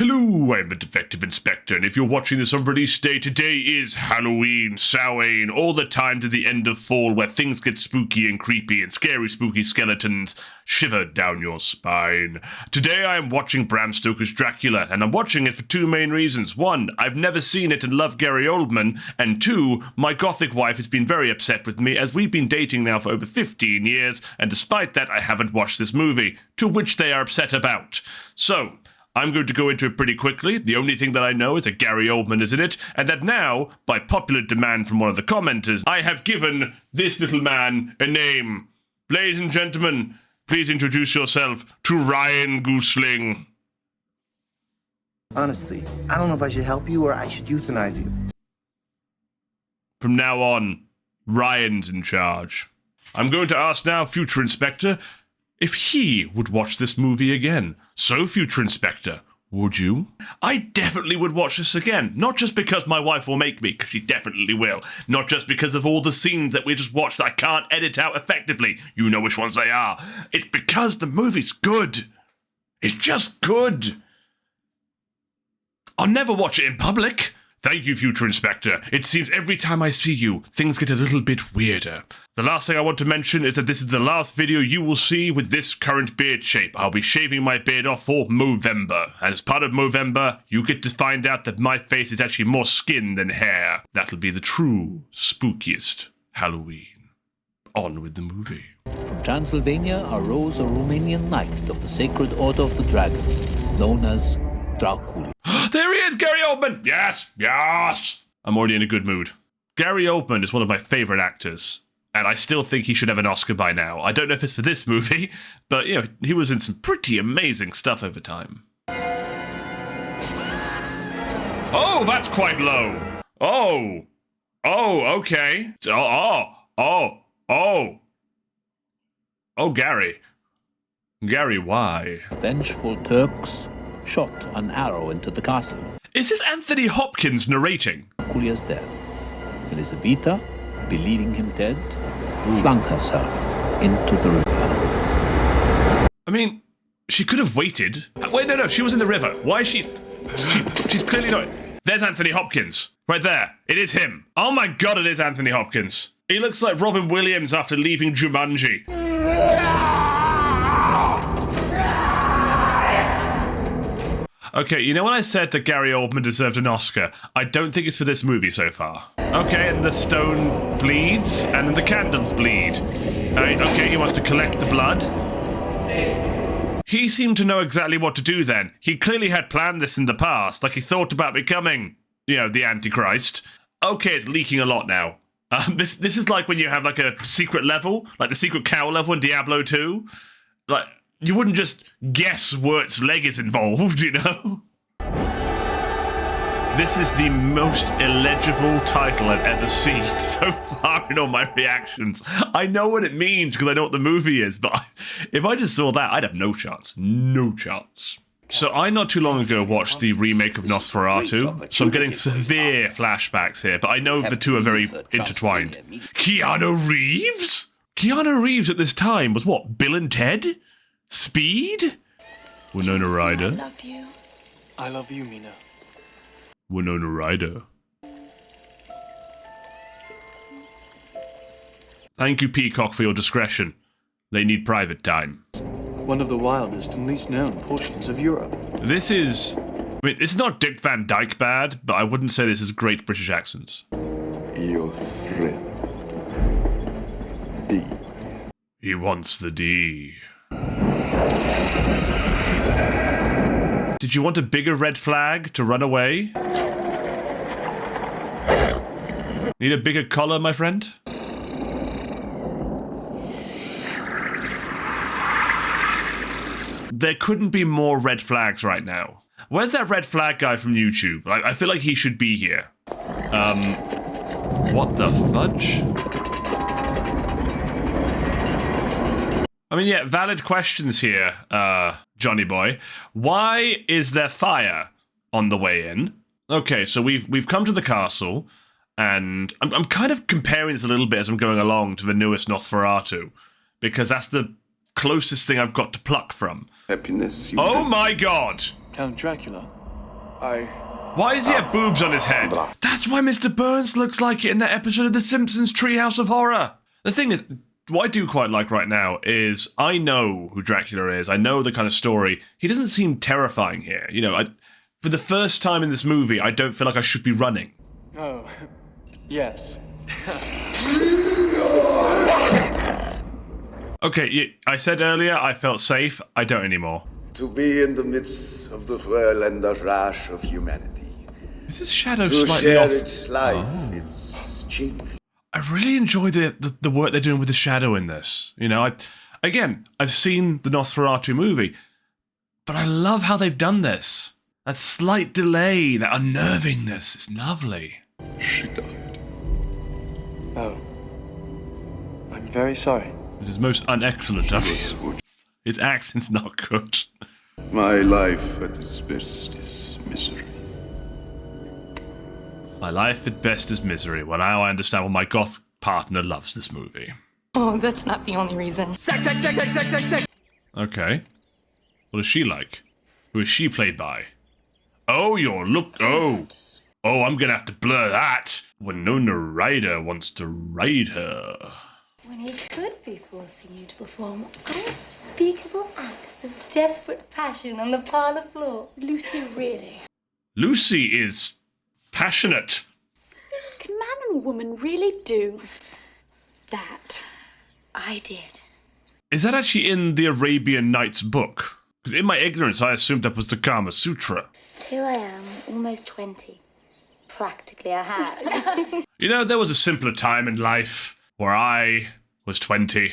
Hello, I'm the Defective Inspector, and if you're watching this on release day, today is Halloween, Samhain, all the time to the end of fall where things get spooky and creepy and scary spooky skeletons shiver down your spine. Today I am watching Bram Stoker's Dracula, and I'm watching it for two main reasons. One, I've never seen it and love Gary Oldman, and two, my gothic wife has been very upset with me as we've been dating now for over 15 years, and despite that I haven't watched this movie, to which they are upset about. So, I'm going to go into it pretty quickly. The only thing that I know is that Gary Oldman is in it, and that now, by popular demand from one of the commenters, I have given this little man a name. Ladies and gentlemen, please introduce yourself to Ryan Gosling. Honestly, I don't know if I should help you or I should euthanize you. From now on, Ryan's in charge. I'm going to ask now, Future Inspector, if he would watch this movie again. So, Future Inspector, would you? I definitely would watch this again. Not just because my wife will make me, because she definitely will. Not just because of all the scenes that we just watched that I can't edit out effectively. You know which ones they are. It's because the movie's good. It's just good. I'll never watch it in public. Thank you, Future Inspector. It seems every time I see you, things get a little bit weirder. The last thing I want to mention is that this is the last video you will see with this current beard shape. I'll be shaving my beard off for Movember. And as part of Movember, you get to find out that my face is actually more skin than hair. That'll be the true, spookiest Halloween. On with the movie. From Transylvania arose a Romanian knight of the Sacred Order of the Dragon, known as Dracula. There he is, Gary Oldman! Yes, yes! I'm already in a good mood. Gary Oldman is one of my favorite actors, and I still think he should have an Oscar by now. I don't know if it's for this movie, but, you know, he was in some pretty amazing stuff over time. Oh, that's quite low. Oh, okay. Oh, Gary. Gary, why? Vengeful Turks shot an arrow into the castle. Is this Anthony Hopkins narrating? Dracula's dead. Elisabetta, believing him dead, flung herself into the river. I mean, she could have waited. Wait, no, she was in the river. Why is she's clearly not. There's Anthony Hopkins. Right there. It is him. Oh my god, it is Anthony Hopkins. He looks like Robin Williams after leaving Jumanji. Okay, you know when I said that Gary Oldman deserved an Oscar? I don't think it's for this movie so far. Okay, and the stone bleeds, and then the candles bleed. Okay, he wants to collect the blood. He seemed to know exactly what to do then. He clearly had planned this in the past, like he thought about becoming, you know, the Antichrist. Okay, it's leaking a lot now. This is like when you have like a secret level, like the secret cow level in Diablo 2. Like, you wouldn't just guess Wirt's leg is involved, you know? This is the most illegible title I've ever seen so far in all my reactions. I know what it means because I know what the movie is, but if I just saw that, I'd have no chance. No chance. So I not too long ago watched the remake of Nosferatu, so I'm getting severe flashbacks here, but I know the two are very intertwined. Keanu Reeves? Keanu Reeves at this time was what, Bill and Ted? Speed? Winona Ryder. I love you. I love you, Mina. Winona Ryder. Thank you, Peacock, for your discretion. They need private time. One of the wildest and least known portions of Europe. This is... I mean, it's not Dick Van Dyke bad, but I wouldn't say this is great British accents. Io re. D. He wants the D. Did you want a bigger red flag to run away? Need a bigger collar, my friend? There couldn't be more red flags right now. Where's that red flag guy from YouTube? I feel like he should be here. What the fudge? I mean, yeah, valid questions here, Johnny boy. Why is there fire on the way in? Okay, so we've come to the castle, and I'm kind of comparing this a little bit as I'm going along to the newest Nosferatu, because that's the closest thing I've got to pluck from. Happiness. Oh my god! Count Dracula, Why does he have boobs on his head? That's why Mr. Burns looks like it in that episode of The Simpsons Treehouse of Horror. The thing is, what I do quite like right now is I know who Dracula is. I know the kind of story. He doesn't seem terrifying here. You know, for the first time in this movie, I don't feel like I should be running. Oh, yes. Okay, I said earlier I felt safe. I don't anymore. To be in the midst of the whirl and the rush of humanity. Is this shadow To slightly share off? its life, its change. I really enjoy the work they're doing with the shadow in this. You know, I've seen the Nosferatu movie, but I love how they've done this. That slight delay, that unnervingness is lovely. She died. Oh. I'm very sorry. It is most unexcellent of you. His accent's not good. My life at its best is misery. My life at best is misery. Well, now I understand why my goth partner loves this movie. Oh, that's not the only reason. Okay. What is she like? Who is she played by? Oh, Oh, I'm gonna have to blur that. Winona Ryder wants to ride her. When he could be forcing you to perform unspeakable acts of desperate passion on the parlor floor. Lucy, really? Lucy is passionate. Can man and woman really do that? I did. Is that actually in the Arabian Nights book? Because in my ignorance, I assumed that was the Kama Sutra. Here I am, almost 20. Practically a hag. You know, there was a simpler time in life where I was 20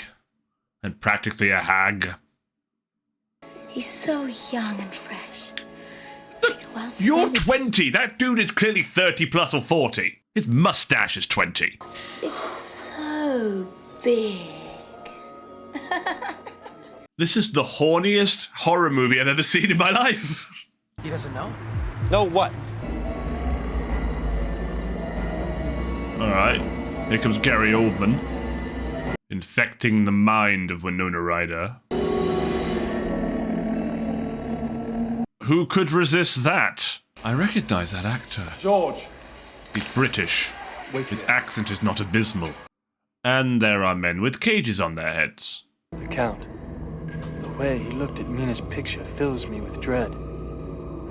and practically a hag. He's so young and fresh. Well, You're 20. That dude is clearly 30 plus or 40. His mustache is 20. it's so big. This is the horniest horror movie I've ever seen in my life. He doesn't know? Know what? Alright, here comes Gary Oldman. Infecting the mind of Winona Ryder. Who could resist that? I recognize that actor. George! He's British. Wait His here. accent is not abysmal. And there are men with cages on their heads. The Count. The way he looked at Mina's picture fills me with dread.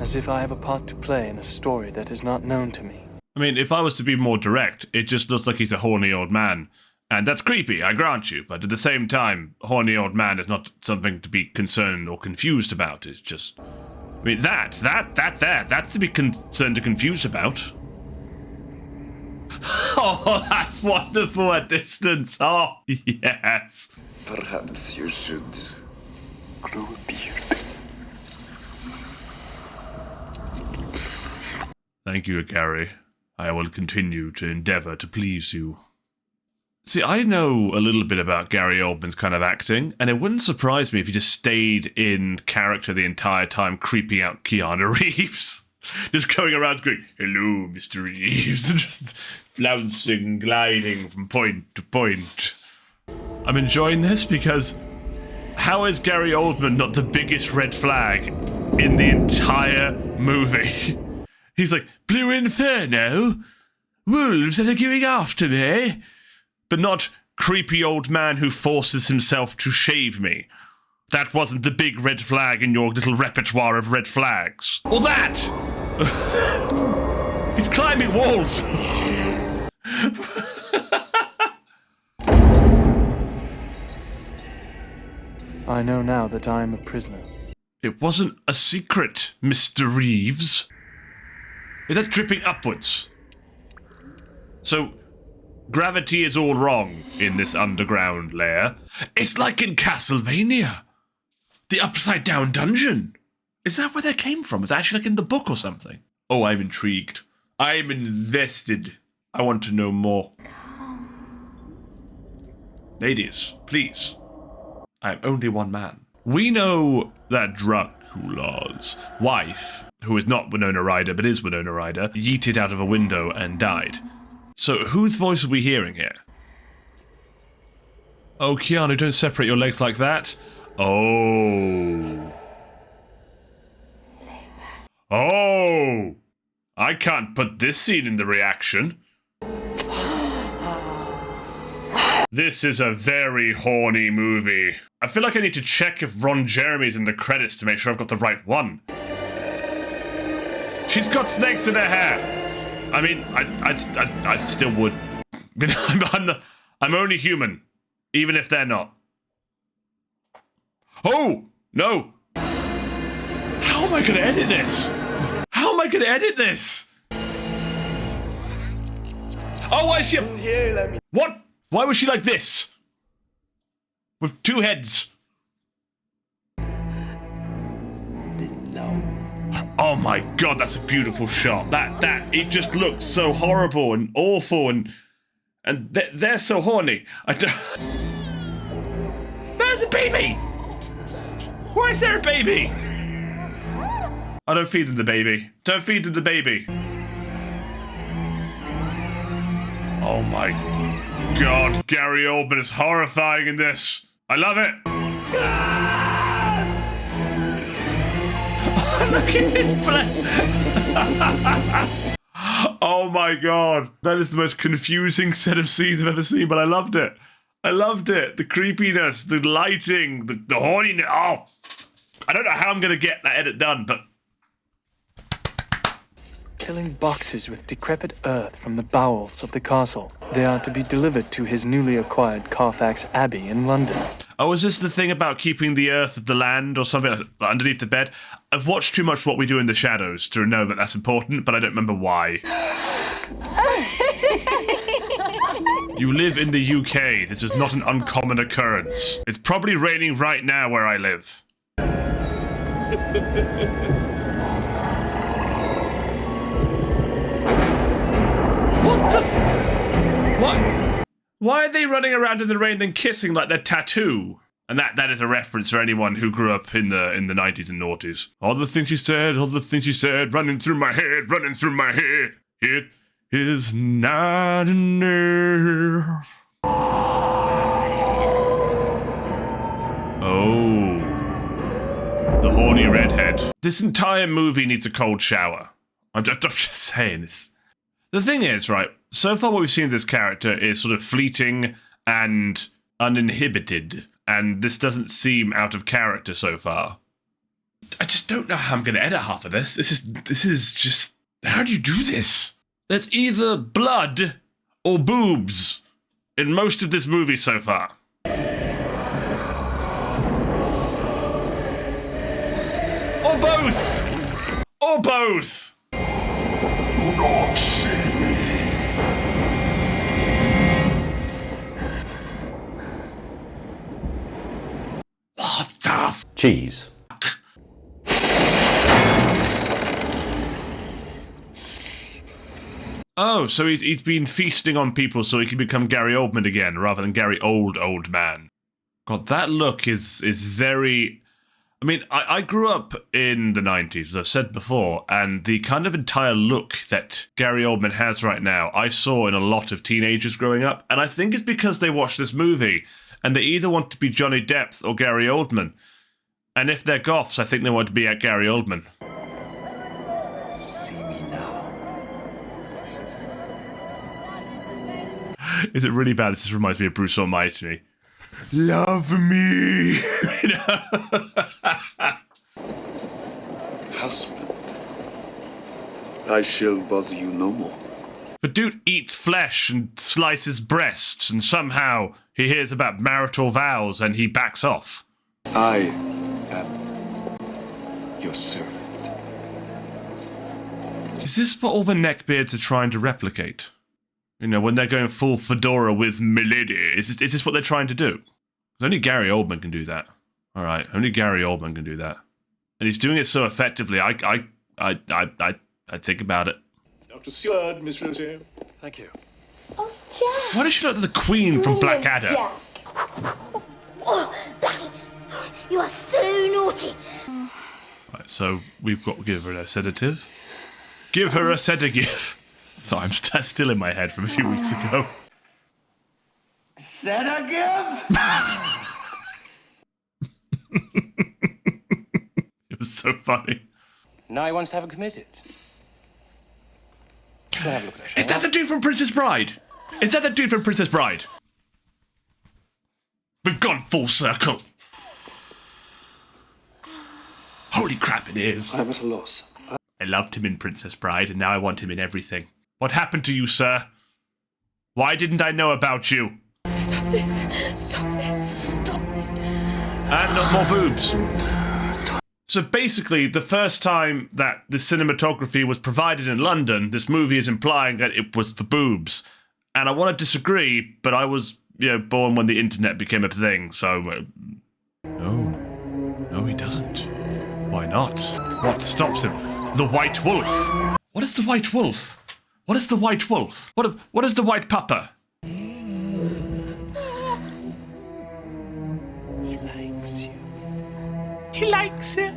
As if I have a part to play in a story that is not known to me. I mean, if I was to be more direct, it just looks like he's a horny old man. And that's creepy, I grant you, but at the same time, horny old man is not something to be concerned or confused about. It's just... I mean, that's to be concerned or confused about. Oh, that's wonderful at distance. Oh, yes. Perhaps you should grow a beard. Thank you, Gary. I will continue to endeavour to please you. See, I know a little bit about Gary Oldman's kind of acting, and it wouldn't surprise me if he just stayed in character the entire time, creeping out Keanu Reeves. Just going around going, "Hello, Mr. Reeves," and just flouncing, gliding from point to point. I'm enjoying this because how is Gary Oldman not the biggest red flag in the entire movie? He's like, "Blue Inferno? Wolves that are going after me?" But not creepy old man who forces himself to shave me. That wasn't the big red flag in your little repertoire of red flags. Or that! He's climbing walls! I know now that I am a prisoner. It wasn't a secret, Mr. Reeves. Is that dripping upwards? So, gravity is all wrong in this underground lair. It's like in Castlevania. The upside down dungeon. Is that where that came from? Is that actually like in the book or something? Oh, I'm intrigued. I'm invested. I want to know more. Ladies, please. I am only one man. We know that Dracula's wife, who is not Winona Ryder but is Winona Ryder, yeeted out of a window and died. So whose voice are we hearing here? Oh, Keanu, don't separate your legs like that. Oh. Oh! I can't put this scene in the reaction. This is a very horny movie. I feel like I need to check if Ron Jeremy's in the credits to make sure I've got the right one. She's got snakes in her hair. I mean, I still would. I'm only human, even if they're not. Oh, no. How am I going to edit this? How am I going to edit this? Oh, why is she... What? Why was she like this? With two heads. Oh my god, that's a beautiful shot. It just looks so horrible and awful and they're so horny. There's a baby! Why is there a baby? I don't feed them the baby. Don't feed them the baby. Oh my god, Gary Oldman is horrifying in this. I love it. Look at his play. Oh my god. That is the most confusing set of scenes I've ever seen, but I loved it. I loved it. The creepiness, the lighting, the horniness. Oh, I don't know how I'm going to get that edit done, but... Filling boxes with decrepit earth from the bowels of the castle. They are to be delivered to his newly acquired Carfax Abbey in London. Oh, is this the thing about keeping the earth of the land or something underneath the bed? I've watched too much What We Do in the Shadows to know that that's important, but I don't remember why. You live in the UK. This is not an uncommon occurrence. It's probably raining right now where I live. What the What? Why are they running around in the rain then kissing like they're tattoo? And that is a reference for anyone who grew up in the 90s and noughties. All the things she said, running through my head. It is not enough. Oh. The horny redhead. This entire movie needs a cold shower. I'm just saying this. The thing is, right, so far what we've seen of this character is sort of fleeting and uninhibited, and this doesn't seem out of character so far. I just don't know how I'm going to edit half of this. This is just... How do you do this? There's either blood or boobs in most of this movie so far. Or both! Or both! Not see me. What the Cheese. Oh, so he's been feasting on people so he can become Gary Oldman again, rather than Gary Old Man. God, that look is very... I mean, I grew up in the 90s, as I've said before, and the kind of entire look that Gary Oldman has right now, I saw in a lot of teenagers growing up, and I think it's because they watched this movie, and they either want to be Johnny Depp or Gary Oldman. And if they're goths, I think they want to be at Gary Oldman. See me now. Is it really bad? This just reminds me of Bruce Almighty. Love me! You know? Husband, I shall bother you no more. The dude eats flesh and slices breasts, and somehow he hears about marital vows and he backs off. I am your servant. Is this what all the neckbeards are trying to replicate? You know, when they're going full fedora with Milady, is this what they're trying to do? Only Gary Oldman can do that. All right, only Gary Oldman can do that, and he's doing it so effectively. I think about it. Dr. Seward, Miss Rosie. Thank you. Oh, Jack. Why does she look like the Queen from Brilliant, Blackadder? Jack. Oh, Blackie, you are so naughty. Right, so we've got to give her a sedative. Give her a sedative. So I'm still in my head from a few weeks ago. Sedative? It was so funny. Now he wants to have a committed. Shall I have a look at it? Is that the dude from Princess Bride? Is that the dude from Princess Bride? We've gone full circle. Holy crap, it is. I'm at a loss. I loved him in Princess Bride, and now I want him in everything. What happened to you, sir? Why didn't I know about you? Stop this! Stop this! Stop this! And not more boobs. So basically, the first time that the cinematography was provided in London, this movie is implying that it was for boobs. And I want to disagree, but I was, born when the internet became a thing, so... No, he doesn't. Why not? What stops him? The White Wolf. What is the White Wolf? What is the White Wolf? What is the White Papa? He likes you. He likes it.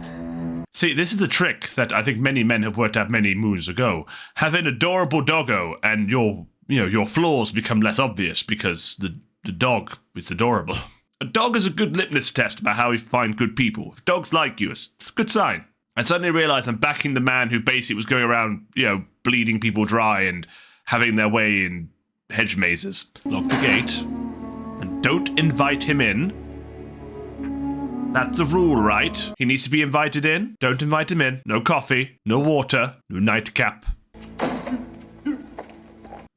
See, this is the trick that I think many men have worked out many moons ago. Have an adorable doggo, and your flaws become less obvious because the dog is adorable. A dog is a good litmus test about how we find good people. If dogs like you, it's a good sign. I suddenly realised I'm backing the man who basically was going around, bleeding people dry and having their way in hedge mazes. Lock the gate and don't invite him in. That's the rule, right? He needs to be invited in. Don't invite him in. No coffee, no water, no nightcap.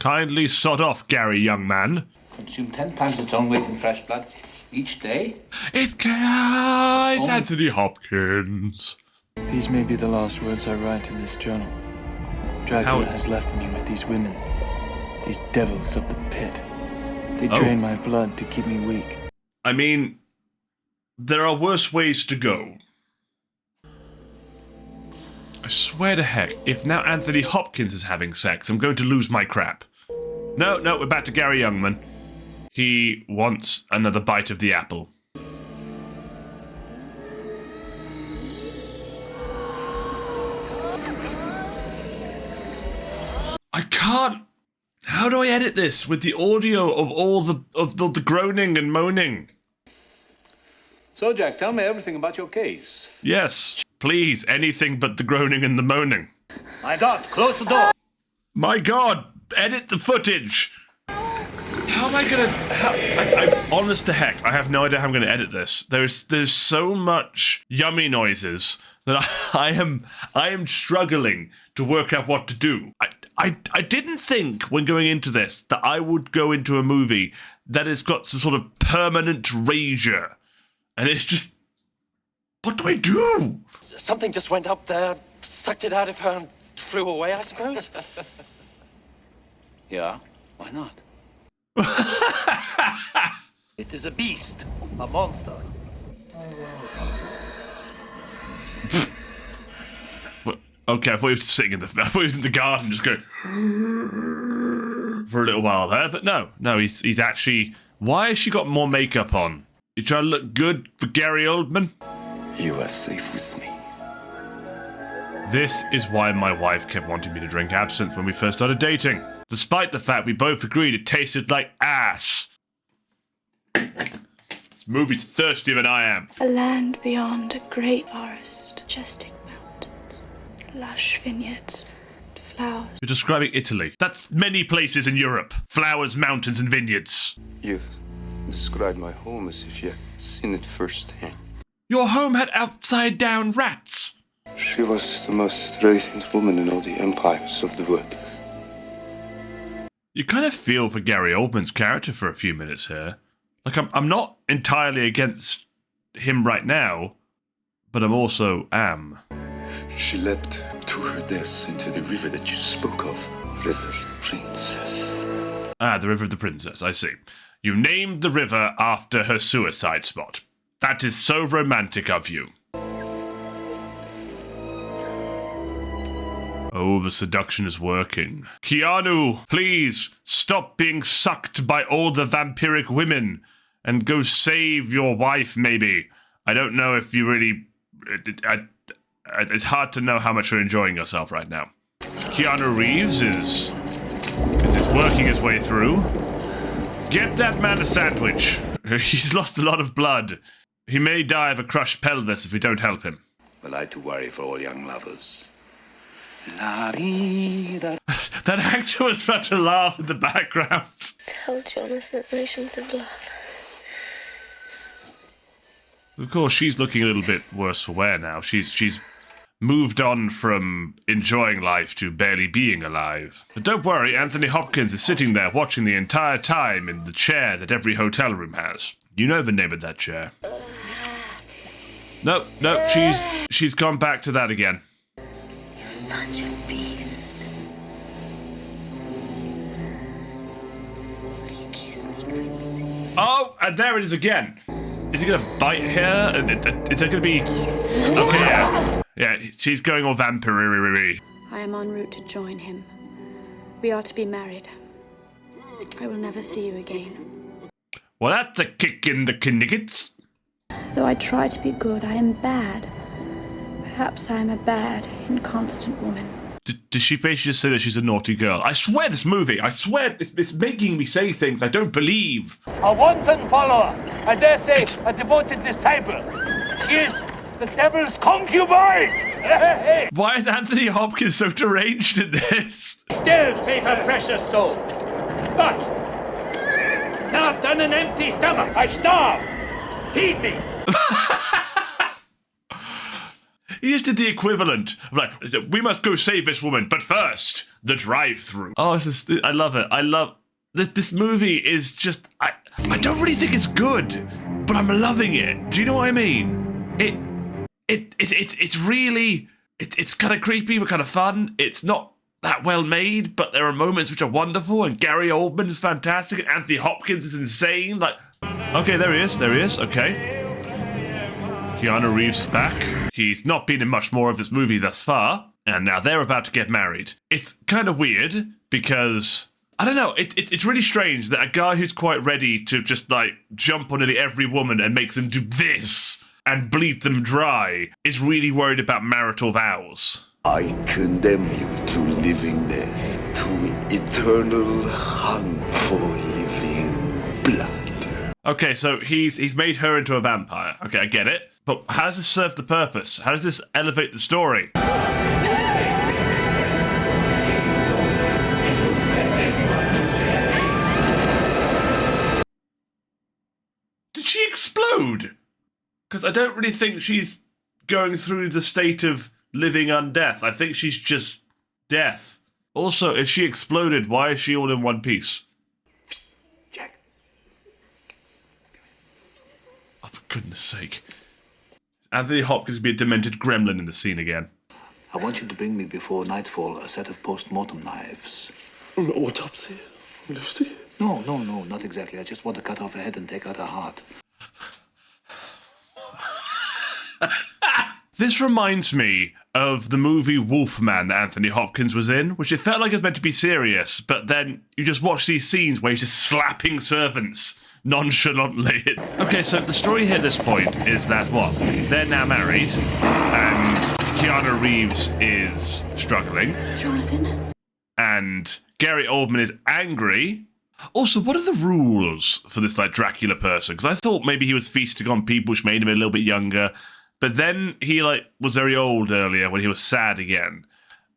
Kindly sod off, Gary, young man. Consume 10 times its own weight in fresh blood each day. It's Anthony Hopkins. These may be the last words I write in this journal. Dracula has left me with these women, these devils of the pit. They drain my blood to keep me weak. I mean, there are worse ways to go. I swear to heck, if now Anthony Hopkins is having sex, I'm going to lose my crap. No, we're back to Gary Youngman. He wants another bite of the apple. I can't. How do I edit this with the audio of all the groaning and moaning? So, Jack, tell me everything about your case. Yes, please, anything but the groaning and the moaning. My God, close the door. My God, edit the footage. How am I gonna? I'm honest to heck, I have no idea how I'm gonna edit this. There's so much yummy noises that I am struggling to work out what to do. I didn't think when going into this that I would go into a movie that has got some sort of permanent erasure. And it's just, what do I do? Something just went up there, sucked it out of her and flew away, I suppose. Yeah, why not? It is a beast, a monster. Okay, I thought he was sitting in the garden, just going for a little while there. But no, he's actually. Why has she got more makeup on? You trying to look good for Gary Oldman? You are safe with me. This is why my wife kept wanting me to drink absinthe when we first started dating, despite the fact we both agreed it tasted like ass. This movie's thirstier than I am. A land beyond a great forest, majestic mountains, lush vineyards, and flowers. You're describing Italy. That's many places in Europe. Flowers, mountains, and vineyards. You described my home as if you had seen it firsthand. Your home had upside-down rats. She was the most radiant woman in all the empires of the wood. You kind of feel for Gary Oldman's character for a few minutes here. Like, I'm not entirely against him right now, but I'm also am. She leapt to her death into the river that you spoke of. River Princess. Ah, the River of the Princess, I see. You named the river after her suicide spot. That is so romantic of you. Oh, the seduction is working. Keanu, please stop being sucked by all the vampiric women and go save your wife, maybe. I don't know if you really... It's hard to know how much you're enjoying yourself right now. Keanu Reeves is working his way through. Get that man a sandwich. He's lost a lot of blood. He may die of a crushed pelvis if we don't help him. Well, I to worry for all young lovers. That actor was about to laugh in the background. Tell Jonathan visions of love. Of course, she's looking a little bit worse for wear now. She's moved on from enjoying life to barely being alive. But don't worry, Anthony Hopkins is sitting there watching the entire time in the chair that every hotel room has. You know the name of that chair. Nope, she's gone back to that again. You're such a beast. Will you kiss me, Quincy? Oh, and there it is again. Is he gonna bite her? And is that gonna be... Okay, yeah. Yeah, she's going all vampire-y. I am en route to join him. We are to be married. I will never see you again. Well, that's a kick in the knickets. Though I try to be good, I am bad. Perhaps I am a bad, inconstant woman. Did she basically just say that she's a naughty girl? I swear this movie, I swear, it's making me say things I don't believe. A wanton follower, I dare say a devoted disciple. She is the devil's concubine! Why is Anthony Hopkins so deranged in this? Still save her precious soul. But, not on an empty stomach, I starve. Feed me. He just did the equivalent of like, we must go save this woman, but first, the drive-through. Oh, I love it. I love this movie is just I don't really think it's good, but I'm loving it. Do you know what I mean? It's really it's kind of creepy but kind of fun. It's not that well made, but there are moments which are wonderful, and Gary Oldman is fantastic, and Anthony Hopkins is insane. Like, okay, there he is. Okay. Keanu Reeves is back. He's not been in much more of this movie thus far, and now they're about to get married. It's kind of weird because, I don't know, it's really strange that a guy who's quite ready to just, like, jump on nearly every woman and make them do this and bleed them dry is really worried about marital vows. I condemn you to living death, to eternal hunt for living blood. Okay, so he's made her into a vampire. Okay, I get it. But how does this serve the purpose? How does this elevate the story? Did she explode? Because I don't really think she's going through the state of living undeath. I think she's just death. Also, if she exploded, why is she all in one piece? Jack. Oh, for goodness sake. Anthony Hopkins could be a demented gremlin in the scene again. I want you to bring me before nightfall a set of post-mortem knives. An autopsy? Lucy? No, not exactly. I just want to cut off her head and take out her heart. This reminds me of the movie Wolfman that Anthony Hopkins was in, which it felt like it was meant to be serious, but then you just watch these scenes where he's just slapping servants nonchalantly. Okay, so the story here at this point is that, what? They're now married, and Keanu Reeves is struggling. Jonathan? And Gary Oldman is angry. Also, what are the rules for this, like, Dracula person? Because I thought maybe he was feasting on people, which made him a little bit younger. But then he, like, was very old earlier when he was sad again.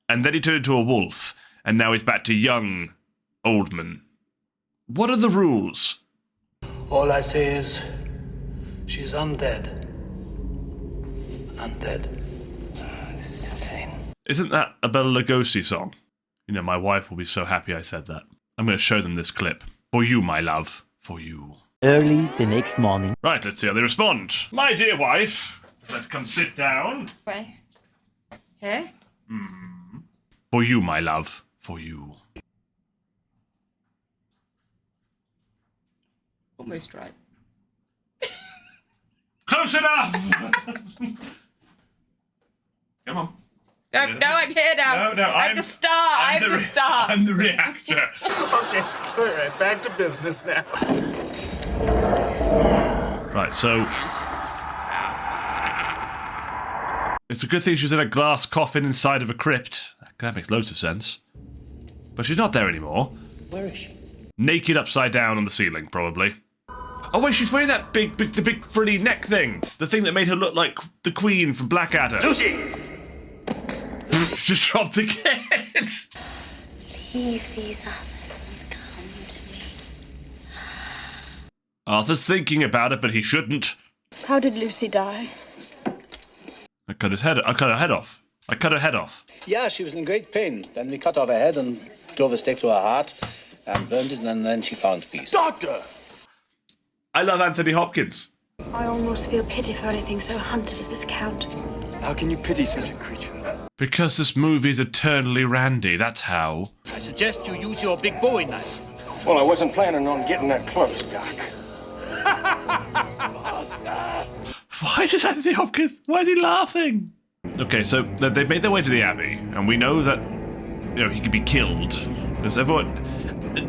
And then he turned into a wolf. And now he's back to young Oldman. What are the rules? All I say is, she's undead. Undead. This is insane. Isn't that a Bela Lugosi song? You know, my wife will be so happy I said that. I'm going to show them this clip. For you, my love. For you. Early the next morning. Right, let's see how they respond. My dear wife, let's come sit down. Where? Here? For you, my love. For you. Almost right. Close enough! Come on. No, I'm here now. No, I'm the star. I'm the star. I'm the reactor. Okay, all right, back to business now. Right, so it's a good thing she's in a glass coffin inside of a crypt. That makes loads of sense. But she's not there anymore. Where is she? Naked upside down on the ceiling, probably. Oh wait, she's wearing that the big frilly neck thing. The thing that made her look like the Queen from Blackadder. Lucy! Just dropped again. Leave these others and come to me. Arthur's thinking about it, but he shouldn't. How did Lucy die? I cut her head off. I cut her head off. Yeah, she was in great pain. Then we cut off her head and drove a stake to her heart and burned it, and then she found peace. Doctor! I love Anthony Hopkins. I almost feel pity for anything so hunted as this count. How can you pity such a creature? Because this movie's eternally randy, that's how. I suggest you use your big bowie knife. Well, I wasn't planning on getting that close, Doc. Why does Anthony Hopkins, why is he laughing? Okay, so they've made their way to the Abbey, and we know that, he could be killed.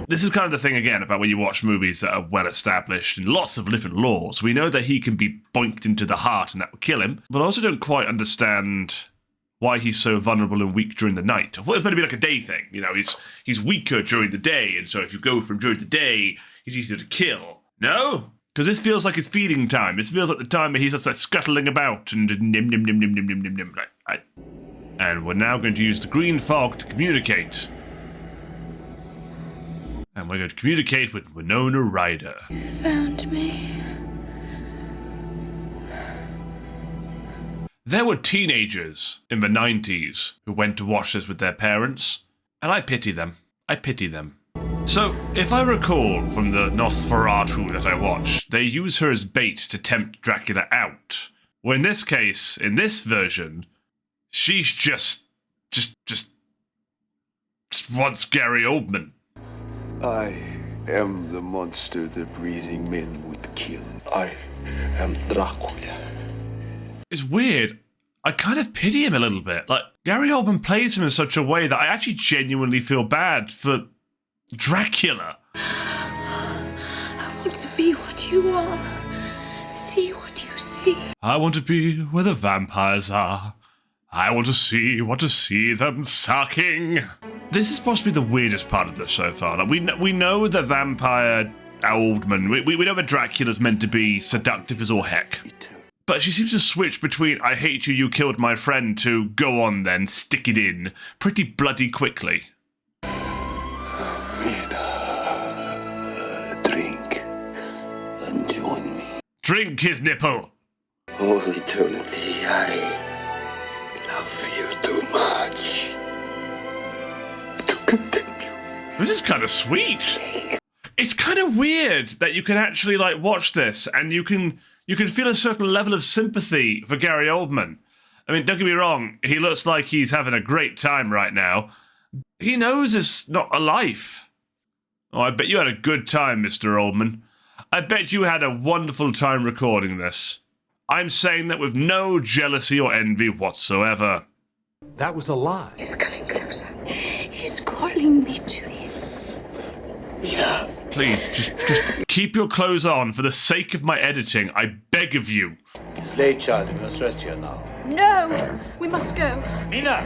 This is kind of the thing, again, about when you watch movies that are well-established and lots of different laws. We know that he can be boinked into the heart and that will kill him, but I also don't quite understand why he's so vulnerable and weak during the night. I thought it was meant to be like a day thing. He's weaker during the day, and so if you go for him during the day, he's easier to kill. No? Because this feels like it's feeding time. This feels like the time that he's just like scuttling about and nim nim nim nim nim nim nim nim. And we're now going to use the green fog to communicate. And we're going to communicate with Winona Ryder. Found me. There were teenagers in the 90s who went to watch this with their parents, and I pity them. I pity them. So, if I recall from the Nosferatu that I watched, they use her as bait to tempt Dracula out. Well, in this case, in this version, she's just wants Gary Oldman. I am the monster the breathing men would kill. I am Dracula. It's weird. I kind of pity him a little bit. Like, Gary Oldman plays him in such a way that I actually genuinely feel bad for Dracula. I want to be what you are. See what you see. I want to be where the vampires are. I want to see them sucking. This is possibly the weirdest part of this so far. Like, we know the vampire Oldman. We know that Dracula's meant to be seductive as all heck. But she seems to switch between I hate you, you killed my friend to go on then, stick it in, pretty bloody quickly. Drink and join me. Drink his nipple. Oh, eternity, I love you too much to continue. This is kind of sweet. It's kind of weird that you can actually watch this and you can feel a certain level of sympathy for Gary Oldman. I mean, don't get me wrong, he looks like he's having a great time right now. He knows it's not a life. Oh, I bet you had a good time, Mr. Oldman. I bet you had a wonderful time recording this. I'm saying that with no jealousy or envy whatsoever. That was a lie. He's coming closer. He's calling me to him. Mina. Please, just keep your clothes on for the sake of my editing. I beg of you. It's late, child. We must rest here now. No! We must go. Mina!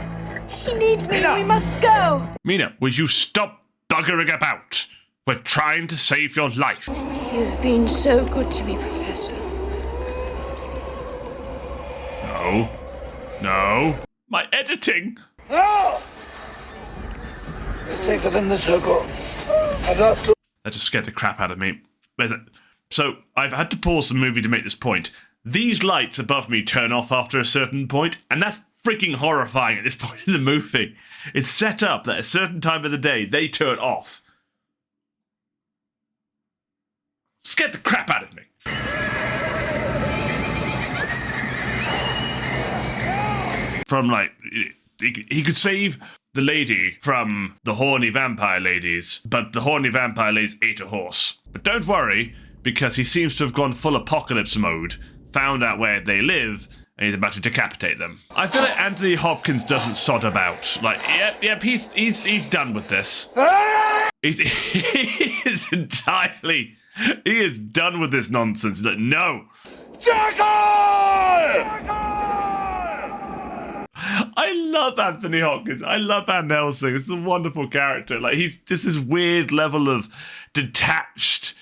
He needs me. Mina! We must go. Mina, will you stop buggering about? We're trying to save your life. You've been so good to me, Professor. No. My editing. No! We're safer than the circle. I've lost. That just scared the crap out of me. So, I've had to pause the movie to make this point. These lights above me turn off after a certain point, and that's freaking horrifying at this point in the movie. It's set up that at a certain time of the day, they turn off. Scared the crap out of me. From, he could save the lady from the horny vampire ladies, but the horny vampire ladies ate a horse. But don't worry, because he seems to have gone full apocalypse mode, found out where they live, and he's about to decapitate them. I feel like Anthony Hopkins doesn't sod about. Yep, he's done with this. He is done with this nonsense. He's like, no. I love Anthony Hopkins. I love Van Helsing. It's a wonderful character. He's just this weird level of detached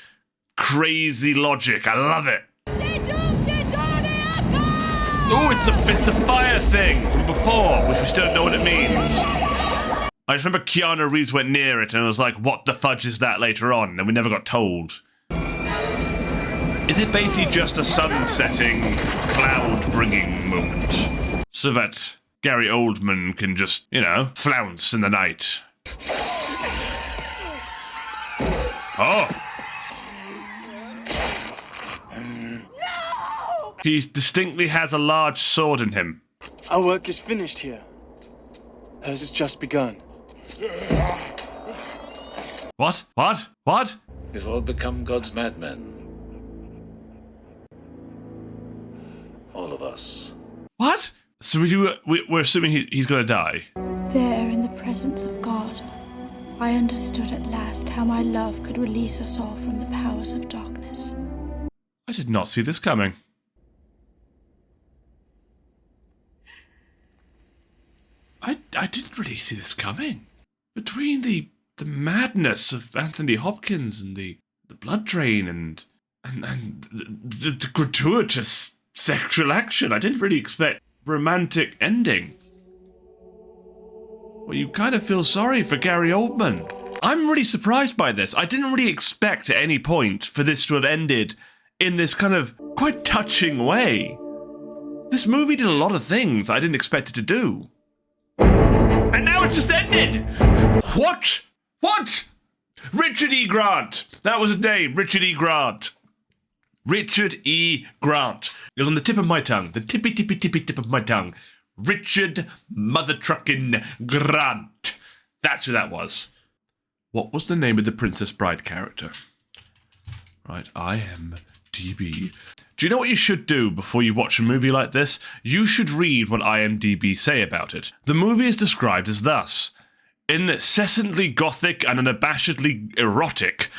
crazy logic. I love it. Oh, it's the fire thing from before, which we still don't know what it means. I just remember Keanu Reeves went near it and I was like, what the fudge is that later on? And we never got told. Is it basically just a sun-setting, cloud-bringing moment? So that Gary Oldman can just, flounce in the night. Oh! He distinctly has a large sword in him. Our work is finished here. Hers has just begun. What? What? What? We've all become God's madmen. All of us. What? So we're assuming he's gonna die? There, in the presence of God, I understood at last how my love could release us all from the powers of darkness. I did not see this coming. I didn't really see this coming. Between the madness of Anthony Hopkins and the blood drain and the gratuitous sexual action, I didn't really expect romantic ending. Well, you kind of feel sorry for Gary Oldman. I'm really surprised by this. I didn't really expect at any point for this to have ended in this kind of quite touching way. This movie did a lot of things I didn't expect it to do. And now it's just ended! What? What? Richard E. Grant. That was his name, Richard E. Grant. Richard E. Grant. It was on the tip of my tongue. The tippy tip of my tongue. Richard Mother Truckin' Grant. That's who that was. What was the name of the Princess Bride character? Right, IMDb. Do you know what you should do before you watch a movie like this? You should read what IMDb say about it. The movie is described as thus. Incessantly gothic and unabashedly erotic,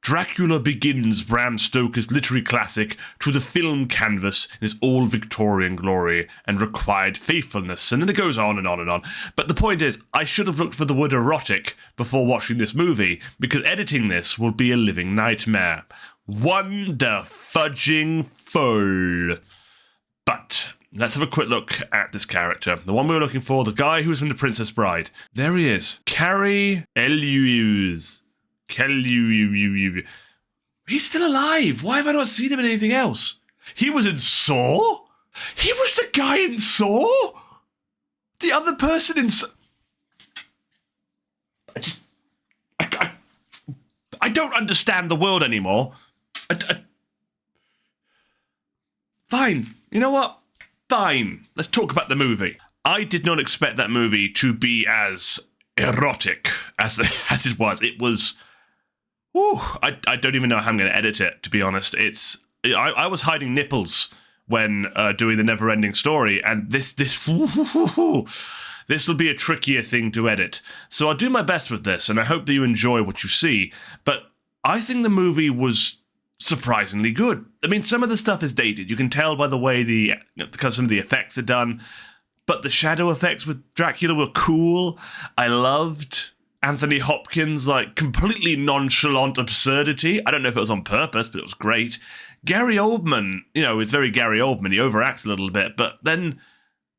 Dracula begins Bram Stoker's literary classic to the film canvas in its all-Victorian glory and required faithfulness. And then it goes on and on and on. But the point is, I should have looked for the word erotic before watching this movie, because editing this will be a living nightmare. Wonder-fudging full. But let's have a quick look at this character. The one we were looking for, the guy who was from The Princess Bride. There he is. Cary Elwes. He's still alive. Why have I not seen him in anything else? He was in Saw? He was the guy in Saw? The other person in Saw? I don't understand the world anymore. Fine. You know what? Fine. Let's talk about the movie. I did not expect that movie to be as erotic as it was. It was... Whew, I don't even know how I'm going to edit it, to be honest. I was hiding nipples when doing the Never-Ending Story, and this will be a trickier thing to edit. So I'll do my best with this, and I hope that you enjoy what you see. But I think the movie was surprisingly good. I mean, some of the stuff is dated. You can tell by the way because some of the effects are done. But the shadow effects with Dracula were cool. I loved Anthony Hopkins' completely nonchalant absurdity. I don't know if it was on purpose, but it was great. Gary Oldman, it's very Gary Oldman. He overacts a little bit, but then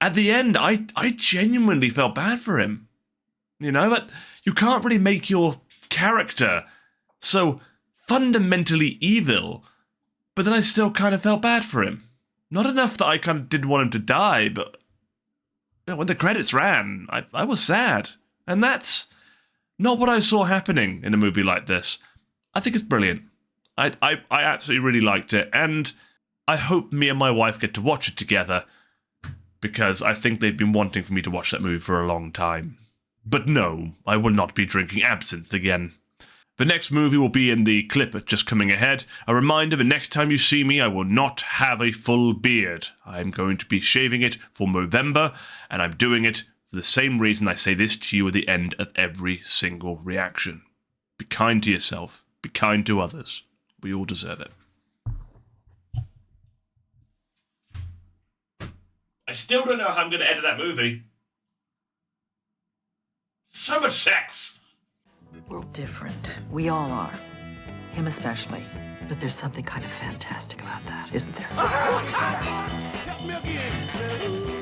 at the end, I genuinely felt bad for him. But you can't really make your character so fundamentally evil, but then I still kind of felt bad for him. Not enough that I kind of didn't want him to die, but when the credits ran, I was sad. And that's not what I saw happening in a movie like this. I think it's brilliant. I absolutely really liked it, and I hope me and my wife get to watch it together, because I think they've been wanting for me to watch that movie for a long time. But no, I will not be drinking absinthe again. The next movie will be in the clip just coming ahead. A reminder, the next time you see me, I will not have a full beard. I'm going to be shaving it for Movember, and I'm doing it for the same reason I say this to you at the end of every single reaction. Be kind to yourself. Be kind to others. We all deserve it. I still don't know how I'm going to edit that movie. So much sex! We're different. We all are. Him especially. But there's something kind of fantastic about that, isn't there? Help me again.